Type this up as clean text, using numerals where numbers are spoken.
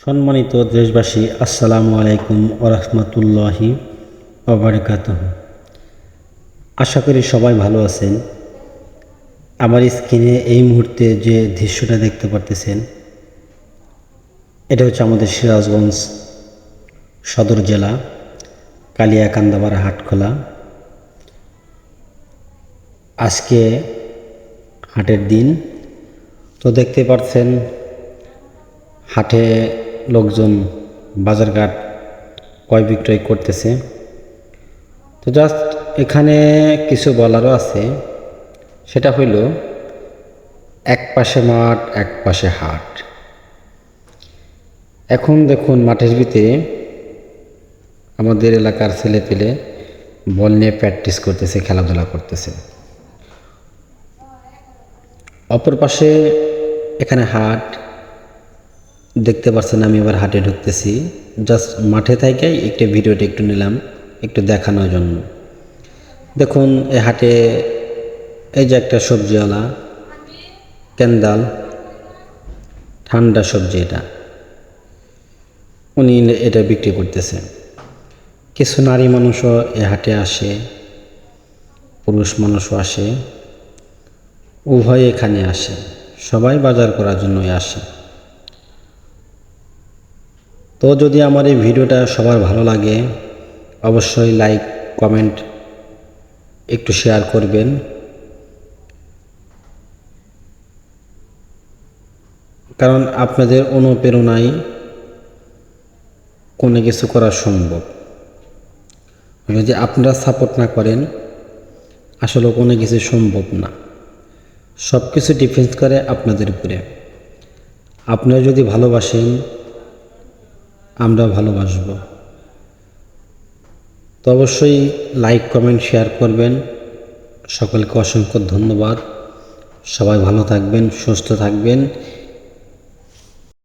সম্মানিত দেশবাসী, আসসালামু আলাইকুম ওয়া রাহমাতুল্লাহি ওয়া বারাকাতুহু। আশা করি সবাই ভালো আছেন। আমার স্ক্রিনে এই মুহূর্তে যে দৃশ্যটা দেখতে পারতেছেন, এটা হচ্ছে আমাদের সিরাজগঞ্জ সদর জেলা কালিয়াকান্দাপাড়া হাটখোলা। আজকে হাটের দিন, তো দেখতে পাচ্ছেন হাটে লোকজন বাজারঘাট ক্রয় বিক্রয় করতেছে। তো জাস্ট এখানে কিছু বলারও আছে, সেটা হইল এক পাশে মাঠ এক পাশে হাট। এখন দেখুন মাঠের ভিতরে আমাদের এলাকার ছেলে পেলে বল নিয়ে প্র্যাকটিস করতেছে, খেলাধুলা করতেছে। অপর পাশে এখানে হাট দেখতে পাচ্ছেন। আমি এবার হাটে ঢুকতেছি, জাস্ট মাঠে থাকাই একটু ভিডিওটা একটু নিলাম একটু দেখানোর জন্য। দেখুন এই হাটে এই যে একটা সবজিওয়ালা ক্যান্দাল ঠান্ডা সবজি, উনি এটা বিক্রি করতেছে। কিছু নারী মানুষও এ হাটে আসে, পুরুষ মানুষও আসে, উভয় এখানে আসে, সবাই বাজার করার জন্যই আসে। তো যদি আমার এই ভিডিওটা সবার ভালো লাগে, অবশ্যই লাইক কমেন্ট একটু শেয়ার করবেন। কারণ আপনাদের অনুপ্রেরণায় কোনো কিছু করা সম্ভব। যদি আপনারা সাপোর্ট না করেন, আসলে কোনো কিছু সম্ভব না। সব কিছু ডিপেন্ড করে আপনাদের উপরে। আপনারা যদি ভালোবাসেন, আমরা ভালোবাসব। তো অবশ্যই লাইক কমেন্ট শেয়ার করবেন। সকলকে অসংখ্য ধন্যবাদ। সবাই ভালো থাকবেন, সুস্থ থাকবেন।